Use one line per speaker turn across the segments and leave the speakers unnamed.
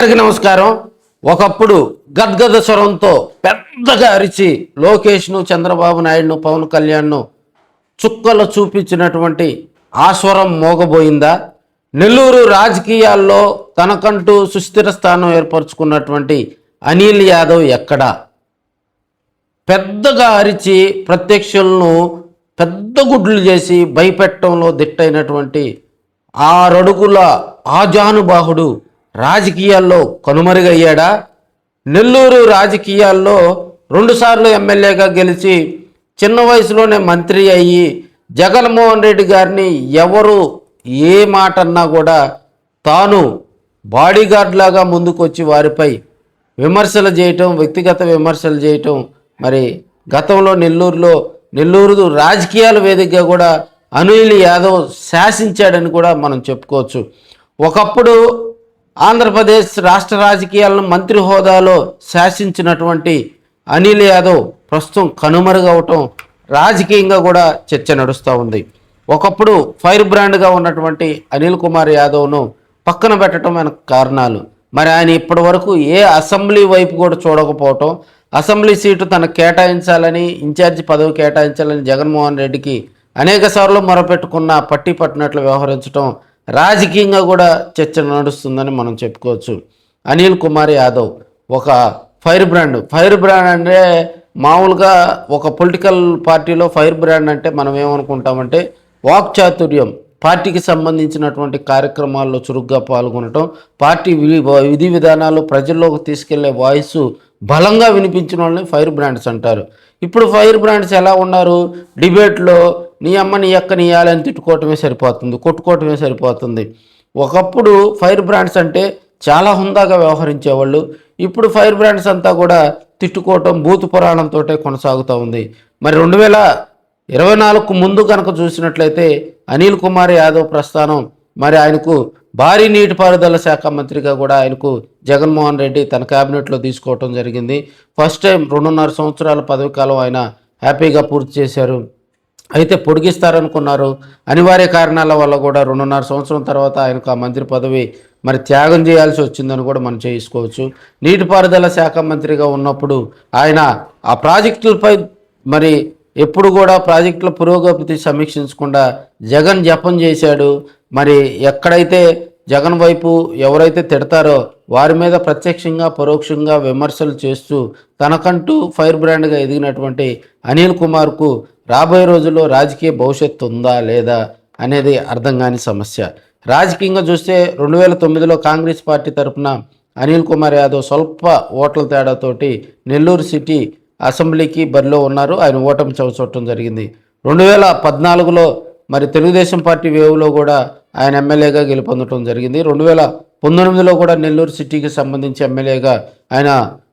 అందరికీ నమస్కారం. ఒకప్పుడు గద్గద స్వరంతో పెద్దగా అరిచి లోకేష్ను, చంద్రబాబు నాయుడును, పవన్ కళ్యాణ్ను చుక్కలు చూపించినటువంటి ఆ స్వరం మోగబోయిందా? నెల్లూరు రాజకీయాల్లో తనకంటూ సుస్థిర స్థానం ఏర్పరచుకున్నటువంటి అనిల్ యాదవ్ ఎక్కడా? పెద్దగా అరిచి ప్రత్యక్షులను పెద్ద గుడ్లు చేసి భయపెట్టడంలో దిట్టైనటువంటి 6 అడుగుల ఆజానుబాహుడు రాజకీయాల్లో కనుమరుగయ్యాడా? నెల్లూరు రాజకీయాల్లో 2 సార్లు ఎమ్మెల్యేగా గెలిచి చిన్న వయసులోనే మంత్రి అయ్యి జగన్మోహన్ రెడ్డి గారిని ఎవరు ఏ మాట అన్నా కూడా తాను బాడీగార్డ్ లాగా ముందుకొచ్చి వారిపై విమర్శలు చేయటం, వ్యక్తిగత విమర్శలు చేయటం, మరి గతంలో నెల్లూరు రాజకీయాల వేదికగా కూడా అనిల్ యాదవ్ శాసించాడని కూడా మనం చెప్పుకోవచ్చు. ఒకప్పుడు ఆంధ్రప్రదేశ్ రాష్ట్ర రాజకీయాలను మంత్రి హోదాలో శాసించినటువంటి అనిల్ యాదవ్ ప్రస్తుతం కనుమరుగవటం రాజకీయంగా కూడా చర్చ నడుస్తూ ఉంది. ఒకప్పుడు ఫైర్ బ్రాండ్గా ఉన్నటువంటి అనిల్ కుమార్ యాదవ్ను పక్కన పెట్టడం వెనక కారణాలు, మరి ఆయన ఇప్పటి వరకు ఏ అసెంబ్లీ వైపు కూడా చూడకపోవటం, అసెంబ్లీ సీటు తనకు కేటాయించాలని, ఇన్ఛార్జి పదవి కేటాయించాలని జగన్మోహన్ రెడ్డికి అనేక సార్లు మొరపెట్టుకున్న పట్టి పట్టినట్లు వ్యవహరించడం రాజకీయంగా కూడా చర్చ నడుస్తుందని మనం చెప్పుకోవచ్చు. అనిల్ కుమార్ యాదవ్ ఒక ఫైర్ బ్రాండ్ అంటే మామూలుగా ఒక పొలిటికల్ పార్టీలో ఫైర్ బ్రాండ్ అంటే మనం ఏమనుకుంటామంటే వాక్చాతుర్యం, పార్టీకి సంబంధించినటువంటి కార్యక్రమాల్లో చురుగ్గా పాల్గొనటం, పార్టీ విధి విధానాలు ప్రజల్లోకి తీసుకెళ్లే వాయిస్ బలంగా వినిపించిన వాళ్ళని ఫైర్ బ్రాండ్స్ అంటారు. ఇప్పుడు ఫైర్ బ్రాండ్స్ ఎలా ఉన్నారు? డిబేట్లో నీ అమ్మ నీ అక్క నీ యాలని తిట్టుకోవటమే సరిపోతుంది, కొట్టుకోవటమే సరిపోతుంది. ఒకప్పుడు ఫైర్ బ్రాండ్స్ అంటే చాలా హుందాగా వ్యవహరించేవాళ్ళు. ఇప్పుడు ఫైర్ బ్రాండ్స్ అంతా కూడా తిట్టుకోవటం, భూత పురాణంతో కొనసాగుతూ ఉంది. మరి 2024 ముందు కనుక చూసినట్లయితే అనిల్ కుమార్ యాదవ్ ప్రస్థానం, మరి ఆయనకు భారీ నీటిపారుదల శాఖ మంత్రిగా కూడా ఆయనకు జగన్మోహన్ రెడ్డి తన క్యాబినెట్లో తీసుకోవటం జరిగింది. ఫస్ట్ టైం 2.5 సంవత్సరాల పదవి కాలం ఆయన హ్యాపీగా పూర్తి చేశారు. అయితే పొడిగిస్తారనుకున్నారు, అనివార్య కారణాల వల్ల కూడా 2.5 సంవత్సరం తర్వాత ఆయనకు ఆ మంత్రి పదవి మరి త్యాగం చేయాల్సి వచ్చిందని కూడా మనం చేసుకోవచ్చు. నీటిపారుదల శాఖ మంత్రిగా ఉన్నప్పుడు ఆయన ఆ ప్రాజెక్టులపై మరి ఎప్పుడు కూడా ప్రాజెక్టుల పురోగతి సమీక్షించకుండా జగన్ జపం చేశాడు. మరి ఎక్కడైతే జగన్ వైపు ఎవరైతే తిడతారో వారి మీద ప్రత్యక్షంగా పరోక్షంగా విమర్శలు చేస్తూ తనకంటూ ఫైర్ బ్రాండ్గా ఎదిగినటువంటి అనిల్ కుమార్కు రాబోయే రోజుల్లో రాజకీయ భవిష్యత్తు ఉందా లేదా అనేది అర్థం కాని సమస్య. రాజకీయంగా చూస్తే 2009లో కాంగ్రెస్ పార్టీ తరఫున అనిల్ కుమార్ యాదవ్ స్వల్ప ఓట్ల తేడాతోటి నెల్లూరు సిటీ అసెంబ్లీకి బరిలో ఉన్నారు. ఆయన ఓటమి చవిచూడటం జరిగింది. 2014లో మరి తెలుగుదేశం పార్టీ వేవ్లో కూడా ఆయన ఎమ్మెల్యేగా గెలుపొందడం జరిగింది. 2019లో కూడా నెల్లూరు సిటీకి సంబంధించి ఎమ్మెల్యేగా ఆయన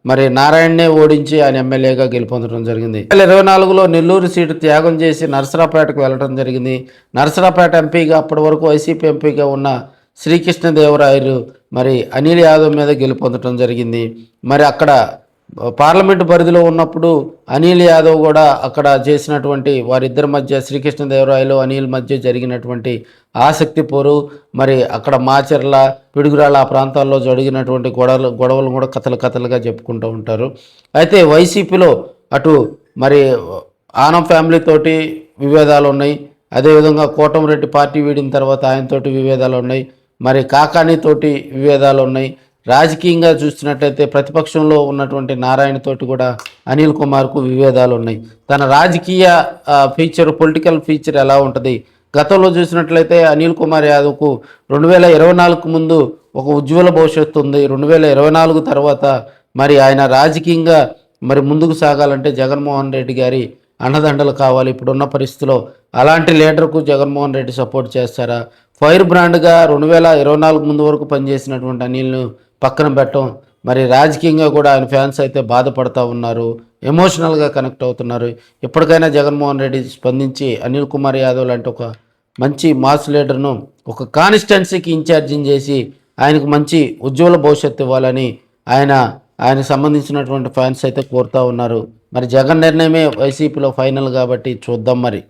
మరి నారాయణనే ఓడించి ఆయన ఎమ్మెల్యేగా గెలుపొందడం జరిగింది. 2024లో నెల్లూరు సీటు త్యాగం చేసి నరసరావుపేటకు వెళ్ళడం జరిగింది. నరసరావుపేట ఎంపీగా అప్పటి వరకు వైసీపీ ఎంపీగా ఉన్న శ్రీకృష్ణదేవరాయలు మరి అనిల్ యాదవ్ మీద గెలుపొందడం జరిగింది. మరి అక్కడ పార్లమెంటు పరిధిలో ఉన్నప్పుడు అనిల్ యాదవ్ కూడా అక్కడ చేసినటువంటి వారిద్దరి మధ్య శ్రీకృష్ణదేవరాయలు అనిల్ మధ్య జరిగినటువంటి ఆసక్తి పోరు, మరి అక్కడ మాచర్ల, పిడుగురాళ్ళ ఆ ప్రాంతాల్లో జరిగినటువంటి గొడవలు కూడా కథలుగా చెప్పుకుంటూ ఉంటారు. అయితే వైసీపీలో అటు మరి ఆనం ఫ్యామిలీ తోటి విభేదాలు ఉన్నాయి, అదేవిధంగా కోటమిరెడ్డి పార్టీ వీడిన తర్వాత ఆయనతోటి విభేదాలు ఉన్నాయి, మరి కాకానీతోటి విభేదాలు ఉన్నాయి. రాజకీయంగా చూసినట్లయితే ప్రతిపక్షంలో ఉన్నటువంటి నారాయణతోటి కూడా అనిల్ కుమార్కు విభేదాలు ఉన్నాయి. తన రాజకీయ పొలిటికల్ ఫీచర్ ఎలా ఉంటుంది? గతంలో చూసినట్లయితే అనిల్ కుమార్ యాదవ్కు 2024 ముందు ఒక ఉజ్వల భవిష్యత్తు ఉంది. 2024 తర్వాత మరి ఆయన రాజకీయంగా మరి ముందుకు సాగాలంటే జగన్మోహన్ రెడ్డి గారి అండదండలు కావాలి. ఇప్పుడున్న పరిస్థితిలో అలాంటి లీడర్కు జగన్మోహన్ రెడ్డి సపోర్ట్ చేస్తారా? ఫైర్ బ్రాండ్గా 2024 ముందు వరకు పనిచేసినటువంటి అనిల్ను పక్కన పెట్టడం, మరి రాజకీయంగా కూడా ఆయన ఫ్యాన్స్ అయితే బాధపడుతూ ఉన్నారు, ఎమోషనల్గా కనెక్ట్ అవుతున్నారు. ఇప్పటికైనా జగన్మోహన్ రెడ్డి స్పందించి అనిల్ కుమార్ యాదవ్ లాంటి ఒక మంచి మాస్ లీడర్ను ఒక కాన్స్టిట్యున్సీకి ఇన్ఛార్జిని చేసి ఆయనకు మంచి ఉజ్వల భవిష్యత్తు ఇవ్వాలని ఆయన సంబంధించినటువంటి ఫ్యాన్స్ అయితే కోరుతూ ఉన్నారు. మరి జగన్ నిర్ణయమే వైసీపీలో ఫైనల్ కాబట్టి చూద్దాం మరి.